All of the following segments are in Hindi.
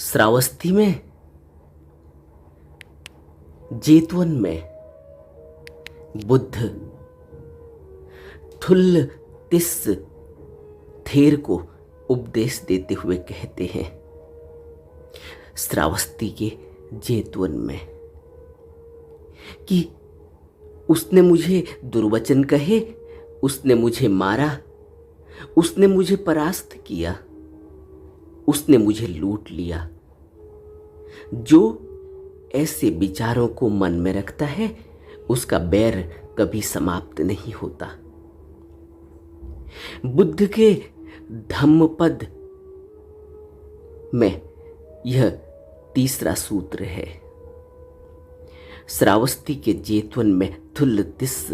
श्रावस्ती में, जेतवन में बुद्ध थुल्ल तिस्स थेर को उपदेश देते हुए कहते हैं, श्रावस्ती के जेतवन में, कि उसने मुझे दुर्वचन कहे, उसने मुझे मारा, उसने मुझे परास्त किया, उसने मुझे लूट लिया। जो ऐसे विचारों को मन में रखता है उसका बैर कभी समाप्त नहीं होता। बुद्ध के धम्मपद में यह तीसरा सूत्र है। श्रावस्ती के जेतवन में थुल्ल तिस्स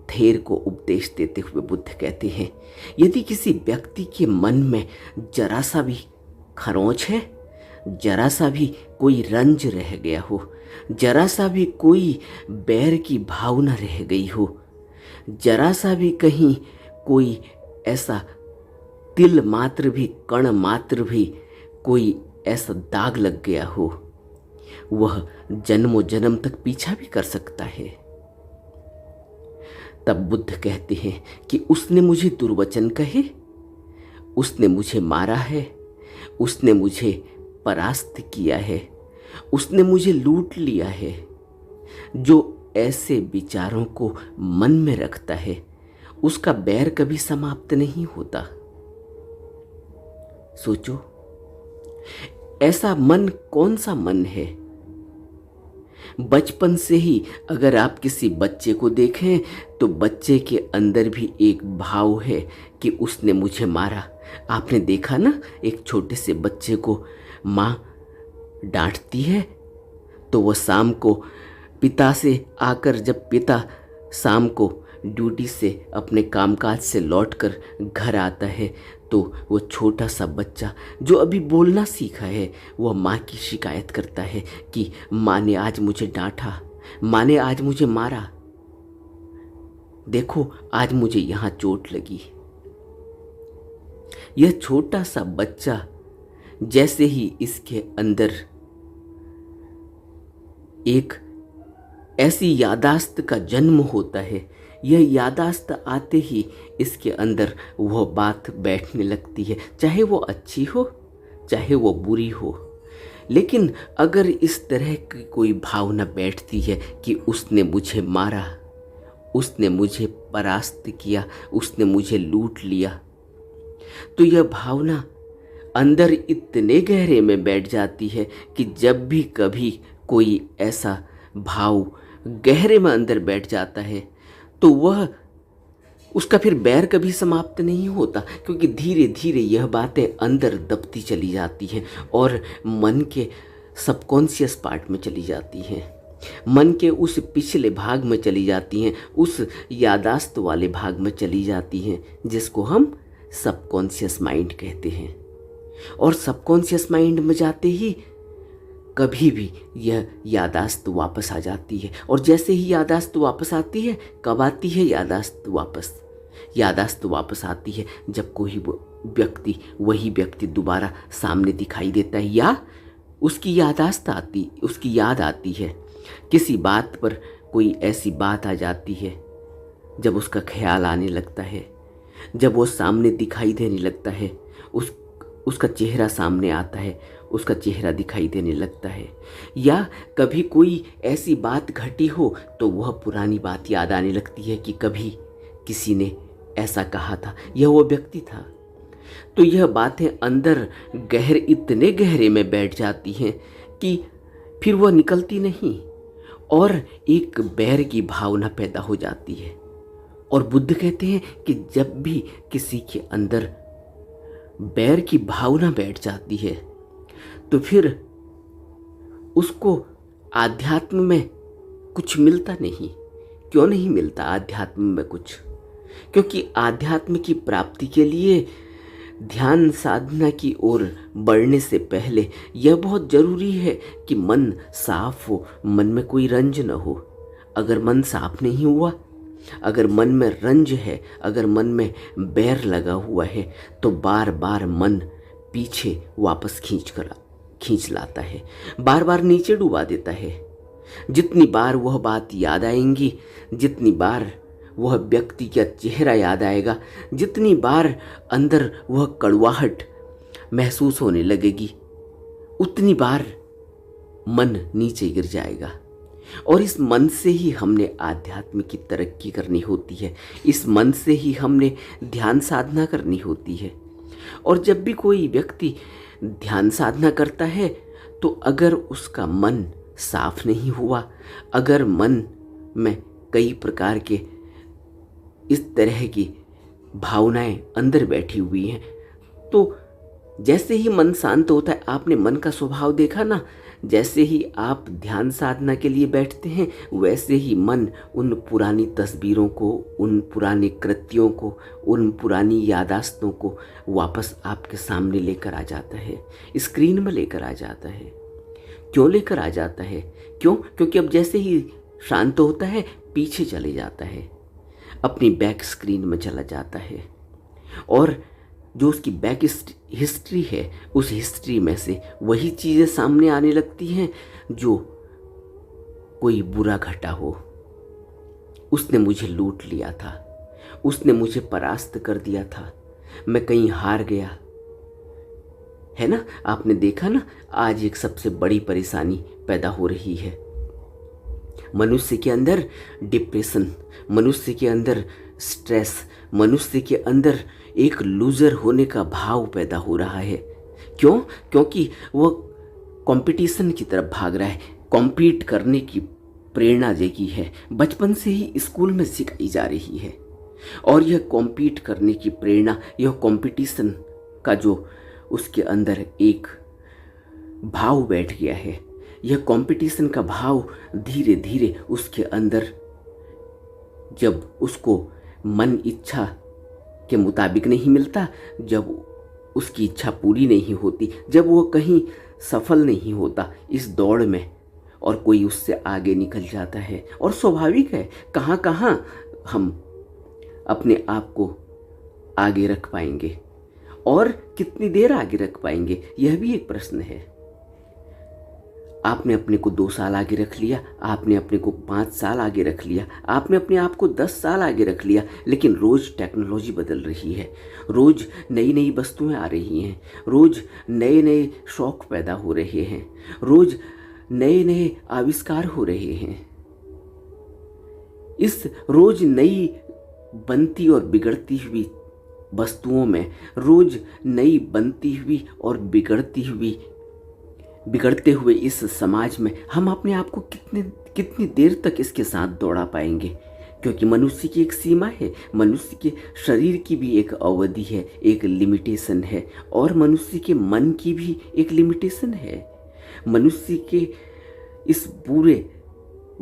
थेर को उपदेश देते हुए बुद्ध कहते हैं, यदि किसी व्यक्ति के मन में जरा सा भी खरोंच है, जरा सा भी कोई रंज रह गया हो, जरा सा भी कोई बैर की भावना रह गई हो, जरा सा भी कहीं कोई ऐसा तिल मात्र भी, कण मात्र भी कोई ऐसा दाग लग गया हो, वह जन्मों जन्म तक पीछा भी कर सकता है। तब बुद्ध कहते हैं कि उसने मुझे दुर्वचन कहे, उसने मुझे मारा है, उसने मुझे परास्त किया है, उसने मुझे लूट लिया है। जो ऐसे विचारों को मन में रखता है उसका बैर कभी समाप्त नहीं होता। सोचो, ऐसा मन कौन सा मन है? बचपन से ही अगर आप किसी बच्चे को देखें तो बच्चे के अंदर भी एक भाव है कि उसने मुझे मारा। आपने देखा ना, एक छोटे से बच्चे को माँ डांटती है तो वह शाम को पिता से आकर, जब पिता शाम को ड्यूटी से अपने कामकाज से लौटकर घर आता है तो वो छोटा सा बच्चा जो अभी बोलना सीखा है वह माँ की शिकायत करता है कि माँ ने आज मुझे डांटा, माँ ने आज मुझे मारा, देखो आज मुझे यहाँ चोट लगी। यह छोटा सा बच्चा जैसे ही इसके अंदर एक ऐसी यादाश्त का जन्म होता है, यह यादाश्त आते ही इसके अंदर वह बात बैठने लगती है, चाहे वो अच्छी हो चाहे वो बुरी हो। लेकिन अगर इस तरह की कोई भावना बैठती है कि उसने मुझे मारा, उसने मुझे परास्त किया, उसने मुझे लूट लिया, तो यह भावना अंदर इतने गहरे में बैठ जाती है कि जब भी कभी कोई ऐसा भाव गहरे में अंदर बैठ जाता है तो वह उसका फिर बैर कभी समाप्त नहीं होता, क्योंकि धीरे धीरे यह बातें अंदर दबती चली जाती हैं और मन के सबकॉन्शियस पार्ट में चली जाती हैं, मन के उस पिछले भाग में चली जाती हैं, उस यादाश्त वाले भाग में चली जाती हैं जिसको हम सबकॉन्शियस माइंड कहते हैं। और सबकॉन्शियस माइंड में जाते ही कभी भी यह यादाश्त वापस आ जाती है। और जैसे ही यादाश्त वापस आती है, कब आती है यादाश्त वापस? यादाश्त वापस आती है जब कोई व्यक्ति, वही व्यक्ति दोबारा सामने दिखाई देता है, या उसकी याद आती है। किसी बात पर कोई ऐसी बात आ जाती है, जब उसका ख्याल आने लगता है, जब वो सामने दिखाई देने लगता है, उसका चेहरा सामने आता है, उसका चेहरा दिखाई देने लगता है। या कभी कोई ऐसी बात घटी हो तो वह पुरानी बात याद आने लगती है कि कभी किसी ने ऐसा कहा था, यह वो व्यक्ति था। तो यह बातें अंदर इतने गहरे में बैठ जाती हैं कि फिर वह निकलती नहीं और एक बैर की भावना पैदा हो जाती है। और बुद्ध कहते हैं कि जब भी किसी के अंदर बैर की भावना बैठ जाती है तो फिर उसको आध्यात्म में कुछ मिलता नहीं। क्यों नहीं मिलता आध्यात्म में कुछ? क्योंकि आध्यात्म की प्राप्ति के लिए ध्यान साधना की ओर बढ़ने से पहले यह बहुत जरूरी है कि मन साफ हो, मन में कोई रंज न हो। अगर मन साफ नहीं हुआ, अगर मन में रंज है, अगर मन में बैर लगा हुआ है तो बार बार मन पीछे वापस खींच कर खींच लाता है, बार बार नीचे डुबा देता है। जितनी बार वह बात याद आएंगी, जितनी बार वह व्यक्ति का चेहरा याद आएगा, जितनी बार अंदर वह कड़वाहट महसूस होने लगेगी, उतनी बार मन नीचे गिर जाएगा। और इस मन से ही हमने आध्यात्म की तरक्की करनी होती है, इस मन से ही हमने ध्यान साधना करनी होती है। और जब भी कोई व्यक्ति ध्यान साधना करता है तो अगर उसका मन साफ नहीं हुआ, अगर मन में कई प्रकार के इस तरह की भावनाएं अंदर बैठी हुई हैं, तो जैसे ही मन शांत होता है, आपने मन का स्वभाव देखा ना, जैसे ही आप ध्यान साधना के लिए बैठते हैं वैसे ही मन उन पुरानी तस्वीरों को, उन पुराने कृत्यों को, उन पुरानी यादाश्तों को वापस आपके सामने लेकर आ जाता है, स्क्रीन में लेकर आ जाता है। क्यों लेकर आ जाता है? क्योंकि अब जैसे ही शांत होता है पीछे चले जाता है, अपनी बैक स्क्रीन में चला जाता है, और जो उसकी बैक हिस्ट्री है, उस हिस्ट्री में से वही चीज़ें सामने आने लगती हैं जो कोई बुरा घटा हो। उसने मुझे लूट लिया था, उसने मुझे परास्त कर दिया था, मैं कहीं हार गया, है ना। आपने देखा ना, आज एक सबसे बड़ी परेशानी पैदा हो रही है। मनुष्य के अंदर डिप्रेशन, मनुष्य के अंदर स्ट्रेस, मनुष्य के अंदर एक लूजर होने का भाव पैदा हो रहा है। क्यों? क्योंकि वह कंपटीशन की तरफ भाग रहा है, कॉम्पीट करने की प्रेरणा जगी है, बचपन से ही स्कूल में सिखाई जा रही है। और यह कॉम्पीट करने की प्रेरणा, यह कंपटीशन का जो उसके अंदर एक भाव बैठ गया है, यह कंपटीशन का भाव धीरे धीरे उसके अंदर, जब उसको मन इच्छा के मुताबिक नहीं मिलता, जब उसकी इच्छा पूरी नहीं होती, जब वो कहीं सफल नहीं होता इस दौड़ में, और कोई उससे आगे निकल जाता है। और स्वाभाविक है, कहाँ कहाँ हम अपने आप को आगे रख पाएंगे और कितनी देर आगे रख पाएंगे, यह भी एक प्रश्न है। आपने अपने को 2 साल आगे रख लिया, आपने अपने को 5 साल आगे रख लिया, आपने अपने आप को 10 साल आगे रख लिया, लेकिन रोज़ टेक्नोलॉजी बदल रही है, रोज़ नई नई वस्तुएं आ रही हैं, रोज़ नए नए शौक पैदा हो रहे हैं, रोज़ नए नए आविष्कार हो रहे हैं। इस रोज़ नई बनती और बिगड़ती हुई वस्तुओं में, रोज़ नई बनती हुई और बिगड़ते हुए इस समाज में हम अपने आप को कितनी देर तक इसके साथ दौड़ा पाएंगे? क्योंकि मनुष्य की एक सीमा है, मनुष्य के शरीर की भी एक अवधि है, एक लिमिटेशन है, और मनुष्य के मन की भी एक लिमिटेशन है। मनुष्य के इस पूरे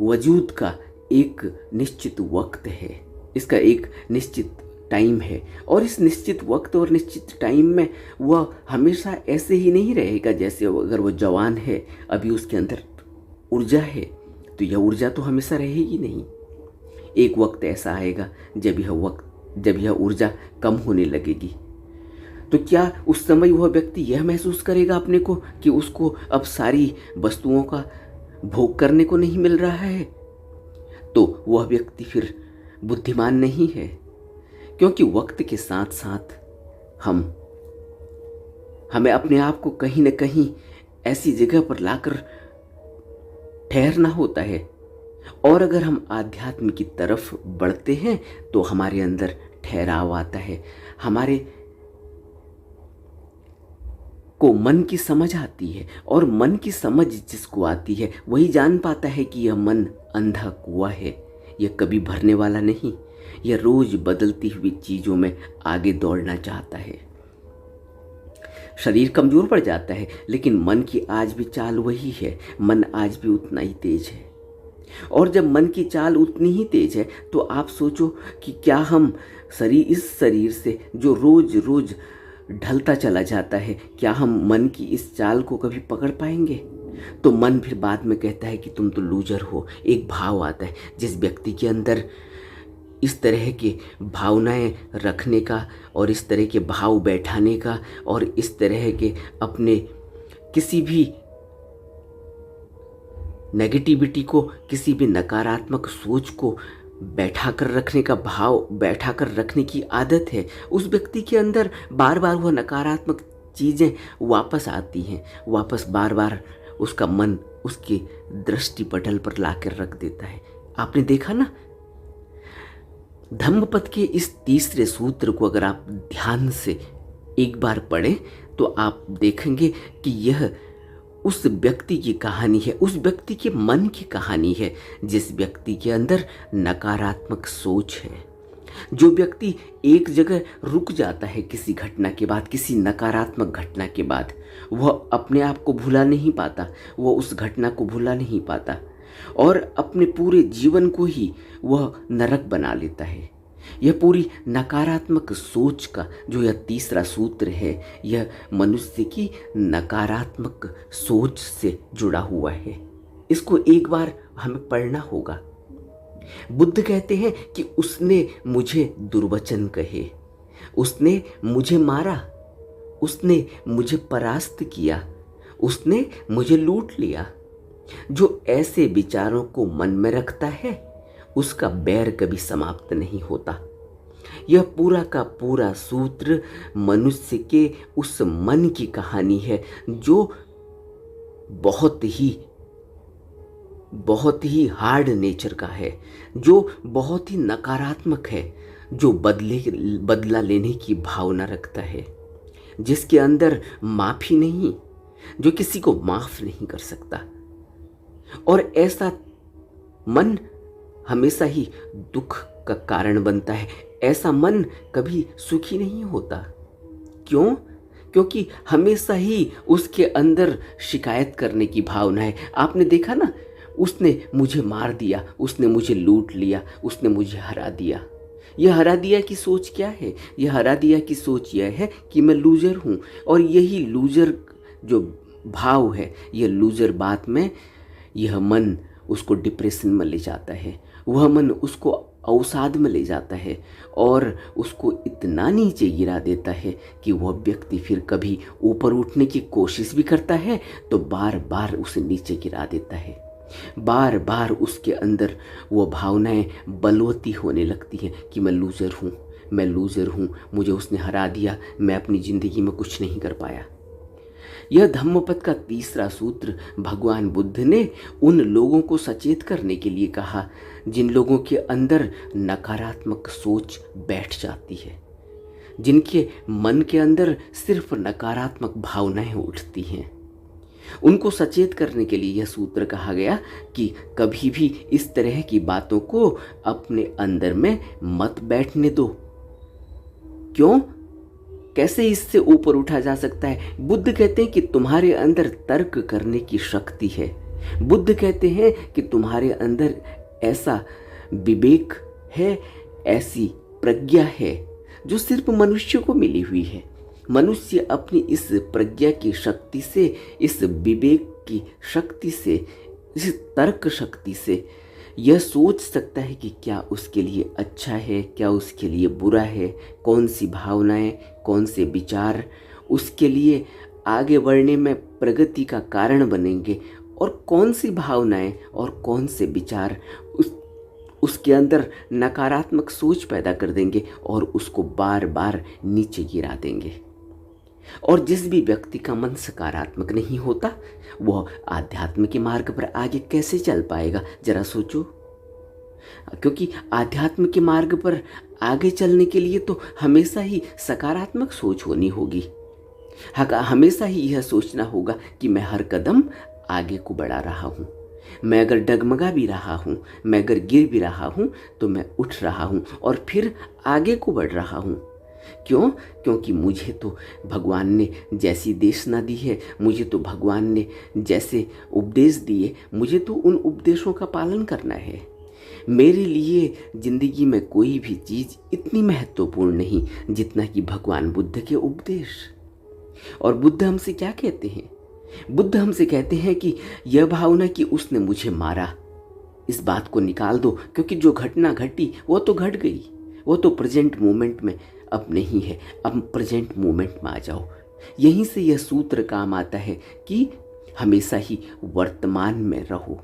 वजूद का एक निश्चित वक्त है, इसका एक निश्चित टाइम है, और इस निश्चित वक्त और निश्चित टाइम में वह हमेशा ऐसे ही नहीं रहेगा। जैसे अगर वह जवान है, अभी उसके अंदर ऊर्जा है, तो यह ऊर्जा तो हमेशा रहेगी नहीं। एक वक्त ऐसा आएगा जब यह ऊर्जा कम होने लगेगी। तो क्या उस समय वह व्यक्ति यह महसूस करेगा अपने को कि उसको अब सारी वस्तुओं का भोग करने को नहीं मिल रहा है? तो वह व्यक्ति फिर बुद्धिमान नहीं है, क्योंकि वक्त के साथ साथ हमें अपने आप को कहीं न कहीं ऐसी जगह पर लाकर ठहरना होता है। और अगर हम आध्यात्म की तरफ बढ़ते हैं तो हमारे अंदर ठहराव आता है, हमारे को मन की समझ आती है, और मन की समझ जिसको आती है वही जान पाता है कि यह मन अंधा कुआं है, यह कभी भरने वाला नहीं, यह रोज बदलती हुई चीजों में आगे दौड़ना चाहता है। शरीर कमजोर पड़ जाता है, लेकिन मन की आज भी चाल वही है, मन आज भी उतना ही तेज है। और जब मन की चाल उतनी ही तेज है तो आप सोचो कि क्या हम इस शरीर से जो रोज रोज ढलता चला जाता है, क्या हम मन की इस चाल को कभी पकड़ पाएंगे? तो मन फिर बाद में कहता है कि तुम तो लूजर हो। एक भाव आता है, जिस व्यक्ति के अंदर इस तरह के भावनाएं रखने का और इस तरह के भाव बैठाने का और इस तरह के अपने किसी भी नेगेटिविटी को, किसी भी नकारात्मक सोच को बैठा कर रखने की आदत है, उस व्यक्ति के अंदर बार बार वह नकारात्मक चीज़ें वापस आती हैं, वापस बार बार उसका मन उसके दृष्टि पटल पर लाकर रख देता है। आपने देखा ना, धम्मपद के इस तीसरे सूत्र को अगर आप ध्यान से एक बार पढ़ें तो आप देखेंगे कि यह उस व्यक्ति की कहानी है, उस व्यक्ति के मन की कहानी है जिस व्यक्ति के अंदर नकारात्मक सोच है। जो व्यक्ति एक जगह रुक जाता है किसी घटना के बाद, किसी नकारात्मक घटना के बाद, वह अपने आप को भुला नहीं पाता, वह उस घटना को भुला नहीं पाता और अपने पूरे जीवन को ही वह नरक बना लेता है। यह पूरी नकारात्मक सोच का जो यह तीसरा सूत्र है, यह मनुष्य की नकारात्मक सोच से जुड़ा हुआ है। इसको एक बार हमें पढ़ना होगा। बुद्ध कहते हैं कि उसने मुझे दुर्वचन कहे, उसने मुझे मारा, उसने मुझे परास्त किया, उसने मुझे लूट लिया। जो ऐसे विचारों को मन में रखता है उसका बैर कभी समाप्त नहीं होता। यह पूरा का पूरा सूत्र मनुष्य के उस मन की कहानी है जो बहुत ही हार्ड नेचर का है, जो बहुत ही नकारात्मक है, जो बदला लेने की भावना रखता है, जिसके अंदर माफी नहीं, जो किसी को माफ नहीं कर सकता। और ऐसा मन हमेशा ही दुख का कारण बनता है। ऐसा मन कभी सुखी नहीं होता। क्यों? क्योंकि हमेशा ही उसके अंदर शिकायत करने की भावना है। आपने देखा ना, उसने मुझे मार दिया, उसने मुझे लूट लिया, उसने मुझे हरा दिया। यह हरा दिया की सोच क्या है? यह हरा दिया की सोच यह है कि मैं लूजर हूँ। और यही लूजर जो भाव है, यह लूजर बात में यह मन उसको डिप्रेशन में ले जाता है। वह मन उसको अवसाद में ले जाता है और उसको इतना नीचे गिरा देता है कि वह व्यक्ति फिर कभी ऊपर उठने की कोशिश भी करता है तो बार बार उसे नीचे गिरा देता है। बार बार उसके अंदर वो भावनाएं बलवती होने लगती हैं कि मैं लूज़र हूँ, मुझे उसने हरा दिया, मैं अपनी ज़िंदगी में कुछ नहीं कर पाया। यह धम्मपद का तीसरा सूत्र भगवान बुद्ध ने उन लोगों को सचेत करने के लिए कहा जिन लोगों के अंदर नकारात्मक सोच बैठ जाती है, जिनके मन के अंदर सिर्फ नकारात्मक भावनाएं उठती हैं। उनको सचेत करने के लिए यह सूत्र कहा गया कि कभी भी इस तरह की बातों को अपने अंदर में मत बैठने दो। क्यों? कैसे इससे ऊपर उठा जा सकता है? बुद्ध कहते हैं कि तुम्हारे अंदर तर्क करने की शक्ति है। बुद्ध कहते हैं कि तुम्हारे अंदर ऐसा विवेक है, ऐसी प्रज्ञा है जो सिर्फ मनुष्य को मिली हुई है। मनुष्य अपनी इस प्रज्ञा की शक्ति से, इस विवेक की शक्ति से, इस तर्क शक्ति से यह सोच सकता है कि क्या उसके लिए अच्छा है, क्या उसके लिए बुरा है, कौन सी भावनाएं, कौन से विचार उसके लिए आगे बढ़ने में प्रगति का कारण बनेंगे और कौन सी भावनाएं और कौन से विचार उसके अंदर नकारात्मक सोच पैदा कर देंगे और उसको बार बार नीचे गिरा देंगे। और जिस भी व्यक्ति का मन सकारात्मक नहीं होता वह आध्यात्म के मार्ग पर आगे कैसे चल पाएगा? जरा सोचो। क्योंकि आध्यात्म के मार्ग पर आगे चलने के लिए तो हमेशा ही सकारात्मक सोच होनी होगी। हमेशा ही यह सोचना होगा कि मैं हर कदम आगे को बढ़ा रहा हूँ। मैं अगर डगमगा भी रहा हूँ, मैं अगर गिर भी रहा हूँ तो मैं उठ रहा हूँ और फिर आगे को बढ़ रहा हूँ। क्यों? क्योंकि मुझे तो भगवान ने जैसी देशना दी है, मुझे तो भगवान ने जैसे उपदेश दिए, मुझे तो उन उपदेशों का पालन करना है। मेरे लिए ज़िंदगी में कोई भी चीज़ इतनी महत्वपूर्ण नहीं जितना कि भगवान बुद्ध के उपदेश। और बुद्ध हमसे क्या कहते हैं? बुद्ध हमसे कहते हैं कि यह भावना कि उसने मुझे मारा, इस बात को निकाल दो, क्योंकि जो घटना घटी वो तो घट गई, वो तो प्रेजेंट मोमेंट में अब नहीं है। अब प्रेजेंट मोमेंट में आ जाओ। यहीं से यह सूत्र काम आता है कि हमेशा ही वर्तमान में रहो।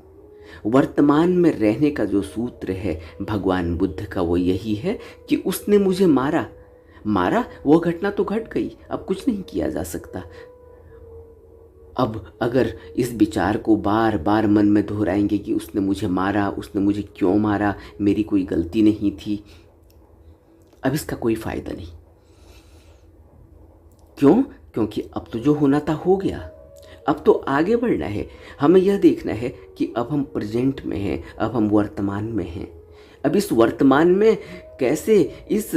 वर्तमान में रहने का जो सूत्र है भगवान बुद्ध का, वो यही है कि उसने मुझे मारा, वो घटना तो घट गई, अब कुछ नहीं किया जा सकता। अब अगर इस विचार को बार बार मन में दोहराएंगे कि उसने मुझे मारा, उसने मुझे क्यों मारा, मेरी कोई गलती नहीं थी, अब इसका कोई फायदा नहीं। क्यों? क्योंकि अब तो जो होना था हो गया। अब तो आगे बढ़ना है। हमें यह देखना है कि अब हम प्रेजेंट में हैं, अब हम वर्तमान में हैं। अब इस वर्तमान में कैसे इस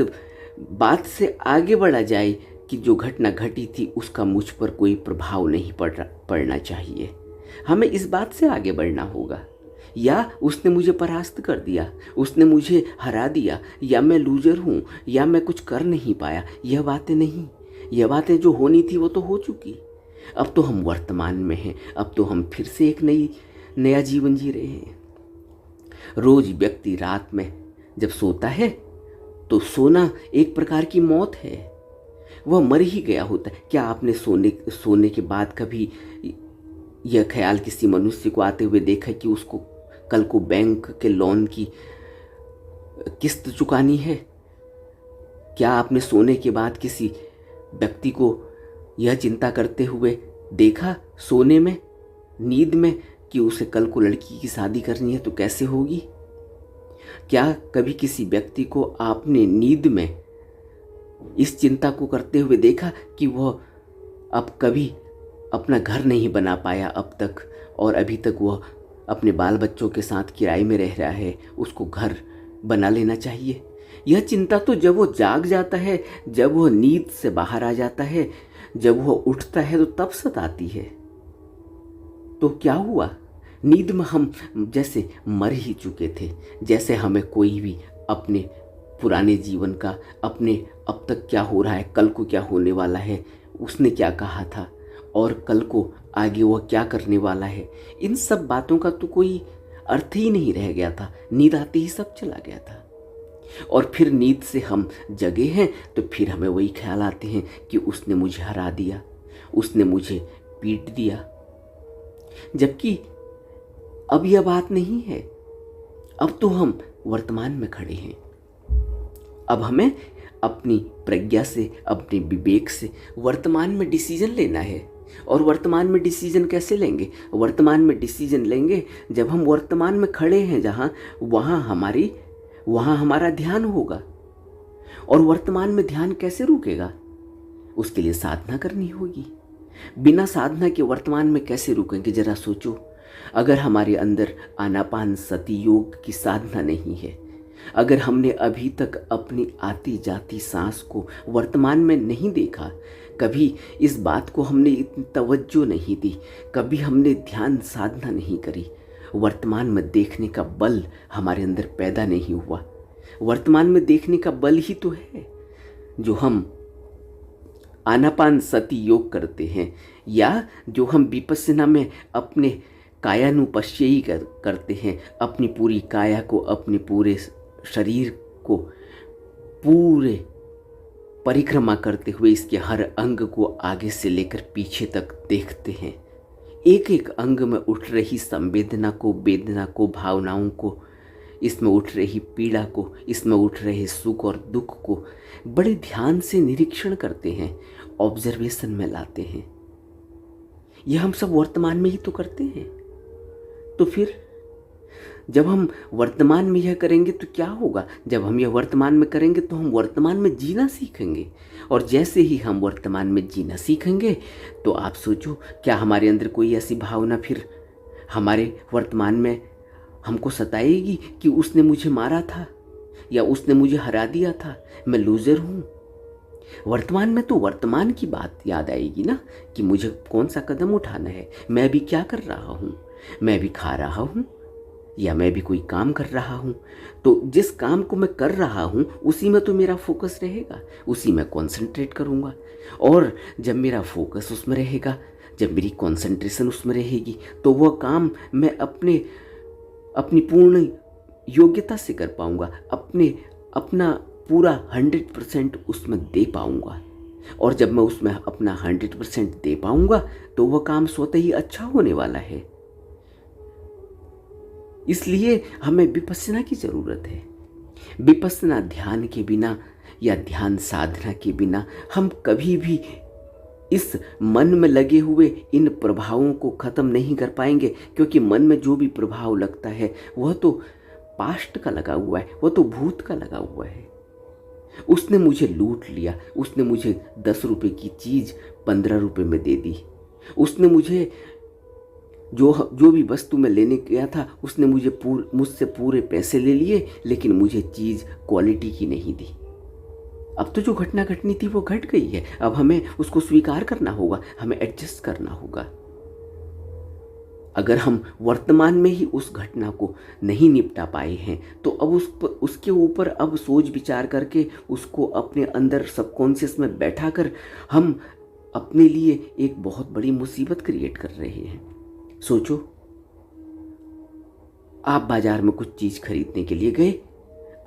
बात से आगे बढ़ा जाए कि जो घटना घटी थी उसका मुझ पर कोई प्रभाव नहीं पड़ना चाहिए। हमें इस बात से आगे बढ़ना होगा। या उसने मुझे परास्त कर दिया, उसने मुझे हरा दिया, या मैं लूजर हूँ, या मैं कुछ कर नहीं पाया, यह बातें नहीं। यह बातें जो होनी थी वो तो हो चुकी। अब तो हम वर्तमान में हैं, अब तो हम फिर से एक नया जीवन जी रहे हैं। रोज व्यक्ति रात में जब सोता है तो सोना एक प्रकार की मौत है, वह मर ही गया होता है। क्या आपने सोने के बाद कभी यह ख्याल किसी मनुष्य को आते हुए देखा कि उसको कल को बैंक के लोन की किस्त चुकानी है? क्या आपने सोने के बाद किसी व्यक्ति को यह चिंता करते हुए देखा सोने में, नींद में, कि उसे कल को लड़की की शादी करनी है तो कैसे होगी? क्या कभी किसी व्यक्ति को आपने नींद में इस चिंता को करते हुए देखा कि वह अब कभी अपना घर नहीं बना पाया अब तक, और अभी तक वह अपने बाल बच्चों के साथ किराए में रह रहा है, उसको घर बना लेना चाहिए? यह चिंता तो जब वो जाग जाता है, जब वह नींद से बाहर आ जाता है, जब वह उठता है तो तब सताती है। तो क्या हुआ? नींद में हम जैसे मर ही चुके थे, जैसे हमें कोई भी अपने पुराने जीवन का, अपने अब तक क्या हो रहा है, कल को क्या होने वाला है, उसने क्या कहा था और कल को आगे वह क्या करने वाला है, इन सब बातों का तो कोई अर्थ ही नहीं रह गया था। नींद आते ही सब चला गया था। और फिर नींद से हम जगे हैं तो फिर हमें वही ख्याल आते हैं कि उसने मुझे हरा दिया, उसने मुझे पीट दिया। जबकि अब यह बात नहीं है। अब तो हम वर्तमान में खड़े हैं। अब हमें अपनी प्रज्ञा से, अपने विवेक से वर्तमान में डिसीजन लेना है। और वर्तमान में डिसीजन कैसे लेंगे? वर्तमान में डिसीजन लेंगे जब हम वर्तमान में खड़े हैं, जहाँ वहाँ हमारा ध्यान होगा। और वर्तमान में ध्यान कैसे रुकेगा? उसके लिए साधना करनी होगी। बिना साधना के वर्तमान में कैसे रुकेंगे? जरा सोचो। अगर हमारे अंदर आनापान सती योग की साधना नहीं है, अगर हमने अभी तक अपनी आती जाती सांस को वर्तमान में नहीं देखा, कभी इस बात को हमने इतनी तवज्जो नहीं दी, कभी हमने ध्यान साधना नहीं करी, वर्तमान में देखने का बल हमारे अंदर पैदा नहीं हुआ। वर्तमान में देखने का बल ही तो है जो हम आनापान सती योग करते हैं, या जो हम विपस्सना में अपने कायानुपश्ययी करते हैं। अपनी पूरी काया को, अपने पूरे शरीर को पूरे परिक्रमा करते हुए इसके हर अंग को आगे से लेकर पीछे तक देखते हैं। एक एक अंग में उठ रही संवेदना को, वेदना को, भावनाओं को, इसमें उठ रही पीड़ा को, इसमें उठ रहे सुख और दुख को बड़े ध्यान से निरीक्षण करते हैं, ऑब्जर्वेशन में लाते हैं। यह हम सब वर्तमान में ही तो करते हैं। तो फिर जब हम वर्तमान में यह करेंगे तो क्या होगा? जब हम यह वर्तमान में करेंगे तो हम वर्तमान में जीना सीखेंगे। और जैसे ही हम वर्तमान में जीना सीखेंगे तो आप सोचो, क्या हमारे अंदर कोई ऐसी भावना फिर हमारे वर्तमान में हमको सताएगी कि उसने मुझे मारा था, या उसने मुझे हरा दिया था, मैं लूज़र हूँ? वर्तमान में तो वर्तमान की बात याद आएगी ना, कि मुझे कौन सा कदम उठाना है, मैं भी क्या कर रहा हूँ, मैं भी खा रहा हूँ या मैं भी कोई काम कर रहा हूँ। तो जिस काम को मैं कर रहा हूँ उसी में तो मेरा फोकस रहेगा, उसी में कंसंट्रेट करूँगा। और जब मेरा फोकस उसमें रहेगा, जब मेरी कंसंट्रेशन उसमें रहेगी, तो वह काम मैं अपनी पूर्ण योग्यता से कर पाऊँगा, अपना पूरा 100% उसमें दे पाऊँगा। और जब मैं उसमें अपना 100% दे पाऊंगा तो वह काम स्वतः ही अच्छा होने वाला है। इसलिए हमें विपश्यना की जरूरत है। विपश्यना ध्यान के बिना या ध्यान साधना के बिना हम कभी भी इस मन में लगे हुए इन प्रभावों को खत्म नहीं कर पाएंगे, क्योंकि मन में जो भी प्रभाव लगता है वह तो पास्ट का लगा हुआ है, वह तो भूत का लगा हुआ है। उसने मुझे लूट लिया, उसने मुझे 10 रुपए की चीज़ 15 रुपए में दे दी, उसने मुझे जो भी वस्तु मैं लेने गया था उसने मुझसे पूरे पैसे ले लिए, लेकिन मुझे चीज़ क्वालिटी की नहीं दी। अब तो जो घटना घटनी थी वो घट गई है, अब हमें उसको स्वीकार करना होगा, हमें एडजस्ट करना होगा। अगर हम वर्तमान में ही उस घटना को नहीं निपटा पाए हैं तो अब उसके ऊपर अब सोच विचार करके उसको अपने अंदर सबकॉन्शियस में बैठा कर हम अपने लिए एक बहुत बड़ी मुसीबत क्रिएट कर रहे हैं। सोचो, आप बाजार में कुछ चीज़ खरीदने के लिए गए,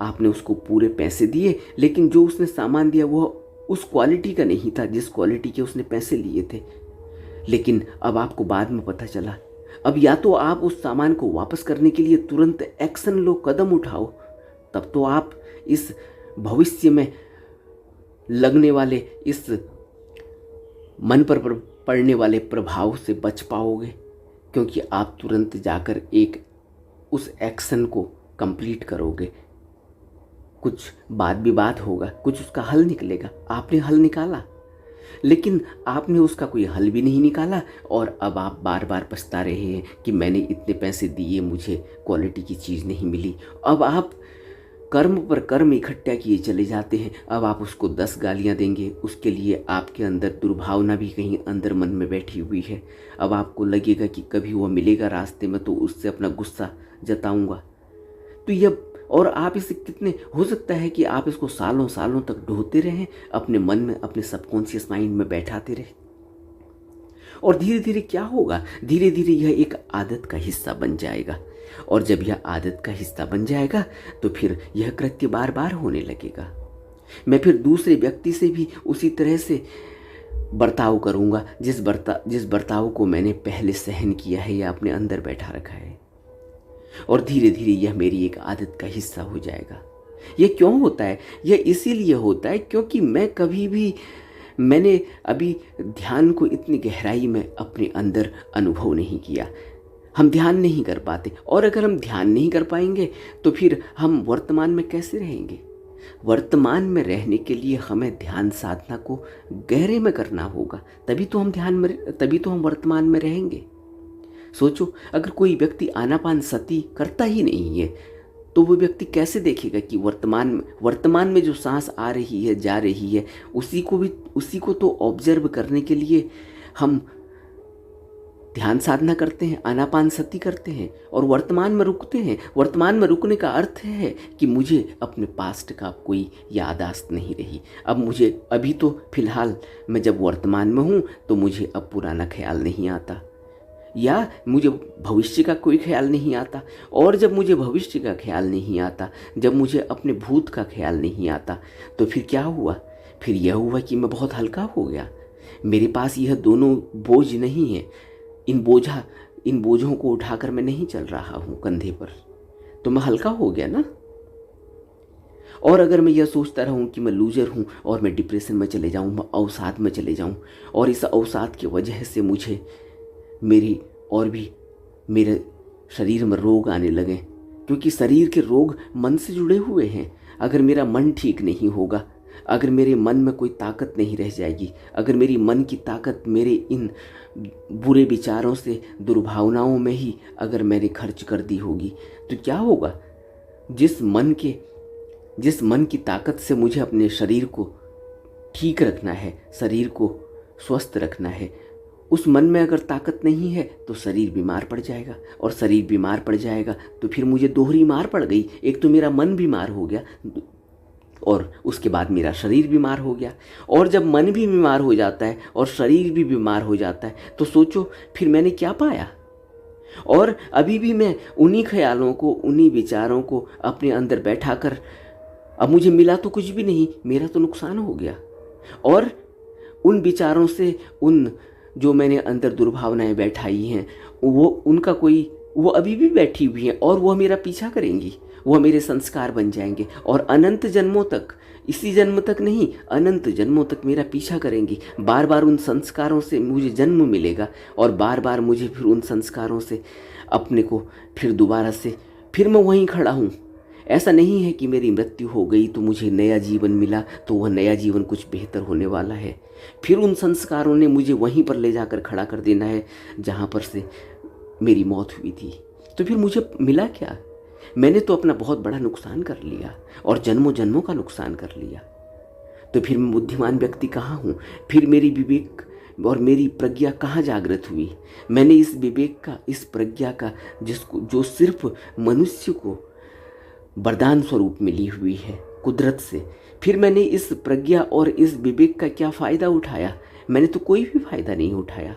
आपने उसको पूरे पैसे दिए, लेकिन जो उसने सामान दिया वह उस क्वालिटी का नहीं था जिस क्वालिटी के उसने पैसे लिए थे। लेकिन अब आपको बाद में पता चला, अब या तो आप उस सामान को वापस करने के लिए तुरंत एक्शन लो, कदम उठाओ, तब तो आप इस भविष्य में लगने वाले इस मन पर पड़ने वाले प्रभाव से बच पाओगे, क्योंकि आप तुरंत जाकर एक उस एक्शन को कंप्लीट करोगे। कुछ वाद विवाद होगा, कुछ उसका हल निकलेगा, आपने हल निकाला, लेकिन आपने उसका कोई हल भी नहीं निकाला और अब आप बार बार पछता रहे हैं कि मैंने इतने पैसे दिए, मुझे क्वालिटी की चीज़ नहीं मिली। अब आप कर्म पर कर्म इकट्ठा किए चले जाते हैं। अब आप उसको 10 गालियां देंगे, उसके लिए आपके अंदर दुर्भावना भी कहीं अंदर मन में बैठी हुई है। अब आपको लगेगा कि कभी वो मिलेगा रास्ते में तो उससे अपना गुस्सा जताऊंगा। तो यह, और आप इसे कितने, हो सकता है कि आप इसको सालों सालों तक ढोते रहें, अपने मन में, अपने सबकॉन्शियस माइंड में बैठाते रहें। और धीरे धीरे क्या होगा, धीरे धीरे यह एक आदत का हिस्सा बन जाएगा, और जब यह आदत का हिस्सा बन जाएगा तो फिर यह कृत्य बार बार होने लगेगा। मैं फिर दूसरे व्यक्ति से भी उसी तरह से बर्ताव करूंगा जिस बर्ताव को मैंने पहले सहन किया है या अपने अंदर बैठा रखा है, और धीरे धीरे यह मेरी एक आदत का हिस्सा हो जाएगा। यह क्यों होता है? यह इसीलिए होता है क्योंकि मैंने अभी ध्यान को इतनी गहराई में अपने अंदर अनुभव नहीं किया। हम ध्यान नहीं कर पाते, और अगर हम ध्यान नहीं कर पाएंगे तो फिर हम वर्तमान में कैसे रहेंगे? वर्तमान में रहने के लिए हमें ध्यान साधना को गहरे में करना होगा, तभी तो हम वर्तमान में रहेंगे। सोचो, अगर कोई व्यक्ति आनापान सती करता ही नहीं है तो वो व्यक्ति कैसे देखेगा कि वर्तमान में जो सांस आ रही है, जा रही है, उसी को तो ऑब्जर्व करने के लिए हम ध्यान साधना करते हैं, आनापान सती करते हैं और वर्तमान में रुकते हैं। वर्तमान में रुकने का अर्थ है कि मुझे अपने पास्ट का कोई याददाश्त नहीं रही। अभी तो फिलहाल मैं जब वर्तमान में हूँ तो मुझे अब पुराना ख्याल नहीं आता, या मुझे भविष्य का कोई ख्याल नहीं आता। और जब मुझे भविष्य का ख्याल नहीं आता, जब मुझे अपने भूत का ख्याल नहीं आता, तो फिर क्या हुआ? फिर यह हुआ कि मैं बहुत हल्का हो गया। मेरे पास यह दोनों बोझ नहीं है। इन बोझों को उठाकर मैं नहीं चल रहा हूँ कंधे पर, तो मैं हल्का हो गया ना। और अगर मैं यह सोचता रहूं कि मैं लूजर हूं और मैं डिप्रेशन में चले जाऊं, मैं अवसाद में चले जाऊं, और इस अवसाद की वजह से मुझे मेरे शरीर में रोग आने लगे, क्योंकि शरीर के रोग मन से जुड़े हुए हैं। अगर मेरा मन ठीक नहीं होगा, अगर मेरे मन में कोई ताकत नहीं रह जाएगी, अगर मेरी मन की ताकत मेरे इन बुरे विचारों से, दुर्भावनाओं में ही अगर मैंने खर्च कर दी होगी, तो क्या होगा? जिस मन की ताकत से मुझे अपने शरीर को ठीक रखना है, शरीर को स्वस्थ रखना है, उस मन में अगर ताकत नहीं है तो शरीर बीमार पड़ जाएगा, और शरीर बीमार पड़ जाएगा तो फिर मुझे दोहरी मार पड़ गई। एक तो मेरा मन बीमार हो गया और उसके बाद मेरा शरीर बीमार हो गया, और जब मन भी बीमार हो जाता है और शरीर भी बीमार हो जाता है तो सोचो फिर मैंने क्या पाया। और अभी भी मैं उन्हीं ख्यालों को, उन्हीं विचारों को अपने अंदर बैठा कर, अब मुझे मिला तो कुछ भी नहीं, मेरा तो नुकसान हो गया। और उन विचारों से, उन जो मैंने अंदर दुर्भावनाएं बैठाई हैं, वो अभी भी बैठी हुई हैं और वो मेरा पीछा करेंगी, वो मेरे संस्कार बन जाएंगे और अनंत जन्मों तक, इसी जन्म तक नहीं, अनंत जन्मों तक मेरा पीछा करेंगी। बार बार उन संस्कारों से मुझे जन्म मिलेगा और बार बार मुझे फिर उन संस्कारों से अपने को फिर दोबारा से फिर मैं वहीं खड़ा हूँ। ऐसा नहीं है कि मेरी मृत्यु हो गई तो मुझे नया जीवन मिला, तो वह नया जीवन कुछ बेहतर होने वाला है। फिर उन संस्कारों ने मुझे वहीं पर ले जाकर खड़ा कर देना है जहाँ पर से मेरी मौत हुई थी। तो फिर मुझे मिला क्या? मैंने तो अपना बहुत बड़ा नुकसान कर लिया और जन्मों जन्मों का नुकसान कर लिया। तो फिर मैं बुद्धिमान व्यक्ति कहाँ हूँ? फिर मेरी विवेक और मेरी प्रज्ञा कहाँ जागृत हुई? मैंने इस विवेक का, इस प्रज्ञा का, जो सिर्फ मनुष्य को वरदान स्वरूप मिली हुई है कुदरत से, फिर मैंने इस प्रज्ञा और इस विवेक का क्या फ़ायदा उठाया? मैंने तो कोई भी फ़ायदा नहीं उठाया।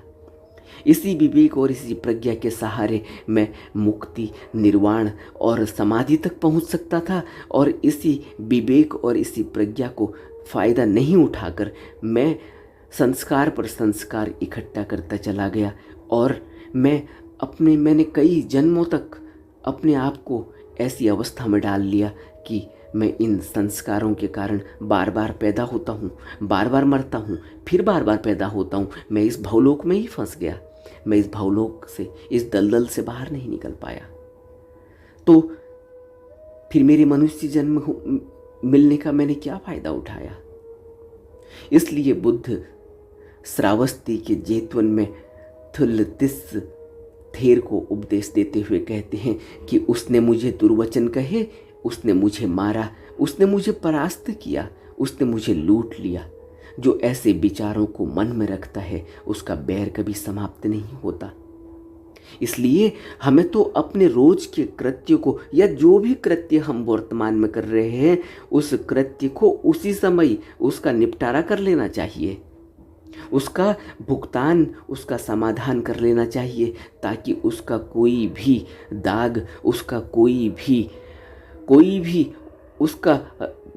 इसी विवेक और इसी प्रज्ञा के सहारे मैं मुक्ति, निर्वाण और समाधि तक पहुंच सकता था, और इसी विवेक और इसी प्रज्ञा को फ़ायदा नहीं उठाकर मैं संस्कार पर संस्कार इकट्ठा करता चला गया और मैंने कई जन्मों तक अपने आप को ऐसी अवस्था में डाल लिया कि मैं इन संस्कारों के कारण बार बार पैदा होता हूँ, बार बार मरता हूँ, फिर बार बार पैदा होता हूँ। मैं इस भवलोक में ही फंस गया। मैं इस भवलोक से, इस दलदल से बाहर नहीं निकल पाया। तो फिर मेरे मनुष्य जन्म मिलने का मैंने क्या फ़ायदा उठाया? इसलिए बुद्ध श्रावस्ती के जेतवन में थुल्लतिस थेर को उपदेश देते हुए कहते हैं कि उसने मुझे दुर्वचन कहे, उसने मुझे मारा, उसने मुझे परास्त किया, उसने मुझे लूट लिया। जो ऐसे विचारों को मन में रखता है उसका बैर कभी समाप्त नहीं होता। इसलिए हमें तो अपने रोज के कृत्य को, या जो भी कृत्य हम वर्तमान में कर रहे हैं, उस कृत्य को उसी समय उसका निपटारा कर लेना चाहिए, उसका भुगतान, उसका समाधान कर लेना चाहिए, ताकि उसका कोई भी दाग, उसका कोई भी उसका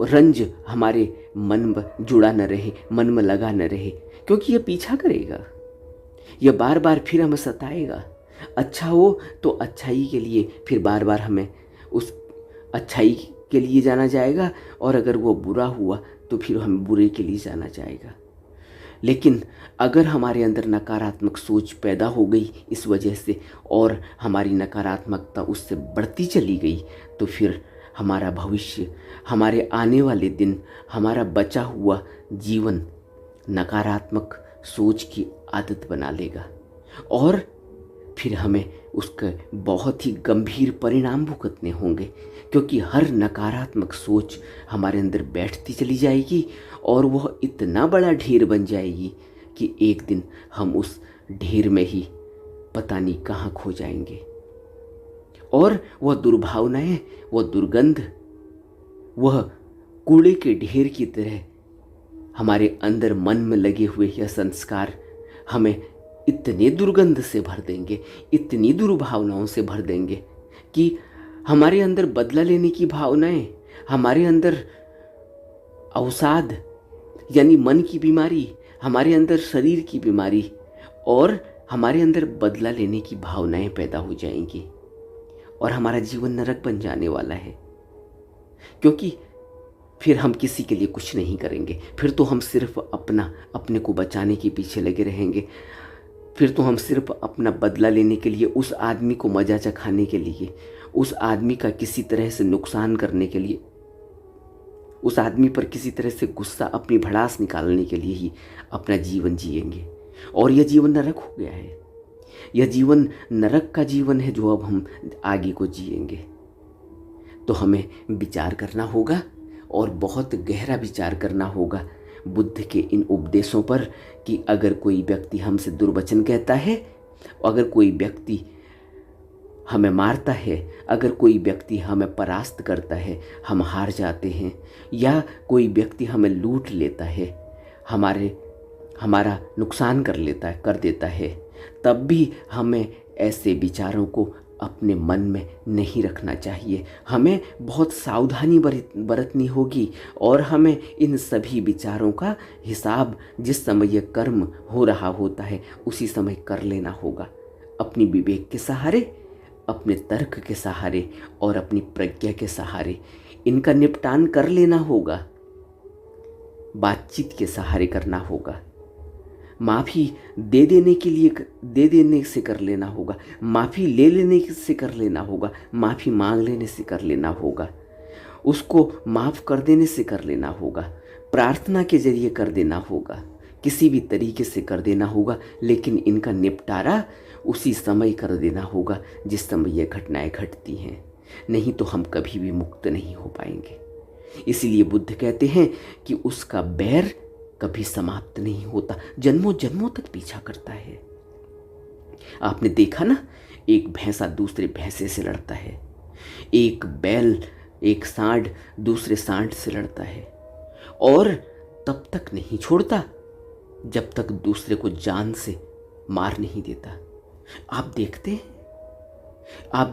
रंज हमारे मन में जुड़ा न रहे, मन में लगा न रहे, क्योंकि यह पीछा करेगा, यह बार बार फिर हमें सताएगा। अच्छा हो तो अच्छाई के लिए फिर बार बार हमें उस अच्छाई के लिए जाना जाएगा, और अगर वो बुरा हुआ तो फिर हमें बुरे के लिए जाना जाएगा। लेकिन अगर हमारे अंदर नकारात्मक सोच पैदा हो गई इस वजह से, और हमारी नकारात्मकता उससे बढ़ती चली गई, तो फिर हमारा भविष्य, हमारे आने वाले दिन, हमारा बचा हुआ जीवन नकारात्मक सोच की आदत बना लेगा, और फिर हमें उसके बहुत ही गंभीर परिणाम भुगतने होंगे, क्योंकि हर नकारात्मक सोच हमारे अंदर बैठती चली जाएगी और वह इतना बड़ा ढेर बन जाएगी कि एक दिन हम उस ढेर में ही पता नहीं कहाँ खो जाएंगे। और वह दुर्भावनाएं, वह दुर्गंध, वह कूड़े के ढेर की तरह हमारे अंदर मन में लगे हुए यह संस्कार हमें इतने दुर्गंध से भर देंगे, इतनी दुर्भावनाओं से भर देंगे कि हमारे अंदर बदला लेने की भावनाएं, हमारे अंदर अवसाद यानी मन की बीमारी, हमारे अंदर शरीर की बीमारी, और हमारे अंदर बदला लेने की भावनाएं पैदा हो जाएंगी, और हमारा जीवन नरक बन जाने वाला है। क्योंकि फिर हम किसी के लिए कुछ नहीं करेंगे, फिर तो हम सिर्फ अपने को बचाने के पीछे लगे रहेंगे, फिर तो हम सिर्फ अपना बदला लेने के लिए, उस आदमी को मजा चखाने के लिए, उस आदमी का किसी तरह से नुकसान करने के लिए, उस आदमी पर किसी तरह से गुस्सा, अपनी भड़ास निकालने के लिए ही अपना जीवन जिएंगे। और यह जीवन नरक हो गया है। यह जीवन नरक का जीवन है जो अब हम आगे को जिएंगे। तो हमें विचार करना होगा, और बहुत गहरा विचार करना होगा बुद्ध के इन उपदेशों पर, कि अगर कोई व्यक्ति हमसे दुर्वचन कहता है, अगर कोई व्यक्ति हमें मारता है, अगर कोई व्यक्ति हमें परास्त करता है, हम हार जाते हैं, या कोई व्यक्ति हमें लूट लेता है, हमारा नुकसान कर देता है, तब भी हमें ऐसे विचारों को अपने मन में नहीं रखना चाहिए। हमें बहुत सावधानी बरतनी होगी और हमें इन सभी विचारों का हिसाब जिस समय यह कर्म हो रहा होता है उसी समय कर लेना होगा, अपनी विवेक के सहारे, अपने तर्क के सहारे और अपनी प्रज्ञा के सहारे इनका निपटान कर लेना होगा। बातचीत के सहारे करना होगा। माफ़ी दे देने से कर लेना होगा, माफ़ी ले लेने से कर लेना होगा, माफ़ी मांग लेने से कर लेना होगा, उसको माफ़ कर देने से कर लेना होगा, प्रार्थना के जरिए कर देना होगा, किसी भी तरीके से कर देना होगा। लेकिन इनका निपटारा उसी समय कर देना होगा जिस समय ये घटनाएं घटती हैं, नहीं तो हम कभी भी मुक्त नहीं हो पाएंगे। इसीलिए बुद्ध कहते हैं कि उसका बैर कभी समाप्त नहीं होता, जन्मों जन्मों तक पीछा करता है। आपने देखा ना, एक भैंसा दूसरे भैंसे से लड़ता है, एक बैल, एक सांड दूसरे सांड से लड़ता है और तब तक नहीं छोड़ता जब तक दूसरे को जान से मार नहीं देता। आप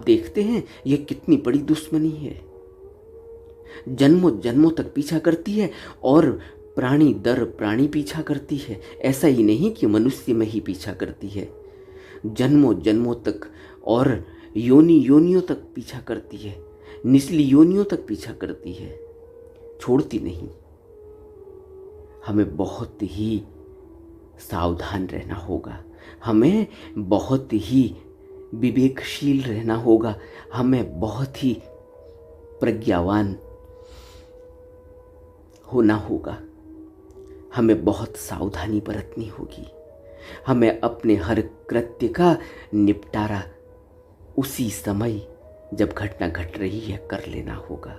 देखते हैं यह कितनी बड़ी दुश्मनी है, जन्मों जन्मों तक पीछा करती है और प्राणी दर प्राणी पीछा करती है। ऐसा ही नहीं कि मनुष्य में ही पीछा करती है, जन्मों जन्मों तक और योनियों तक पीछा करती है, निचली योनियों तक पीछा करती है, छोड़ती नहीं। हमें बहुत ही सावधान रहना होगा, हमें बहुत ही विवेकशील रहना होगा, हमें बहुत ही प्रज्ञावान होना होगा, हमें बहुत सावधानी बरतनी होगी। हमें अपने हर कृत्य का निपटारा उसी समय जब घटना घट रही है कर लेना होगा।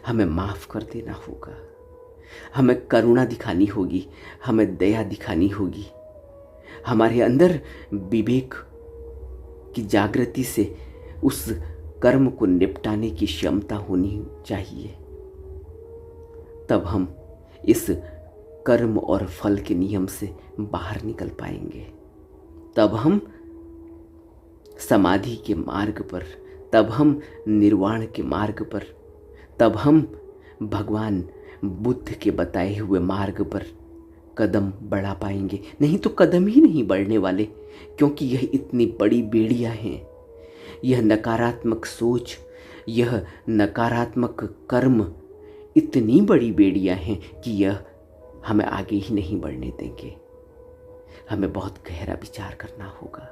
हमें माफ़ कर देना होगा, हमें करुणा दिखानी होगी, हमें दया दिखानी होगी। हमारे अंदर विवेक की जागृति से उस कर्म को निपटाने की क्षमता होनी चाहिए। तब हम इस कर्म और फल के नियम से बाहर निकल पाएंगे। तब हम समाधि के मार्ग पर, तब हम निर्वाण के मार्ग पर, तब हम भगवान बुद्ध के बताए हुए मार्ग पर कदम बढ़ा पाएंगे। नहीं तो कदम ही नहीं बढ़ने वाले, क्योंकि यह इतनी बड़ी बेड़ियां हैं। यह नकारात्मक सोच, यह नकारात्मक कर्म इतनी बड़ी बेड़ियां हैं कि यह हमें आगे ही नहीं बढ़ने देंगे। हमें बहुत गहरा विचार करना होगा।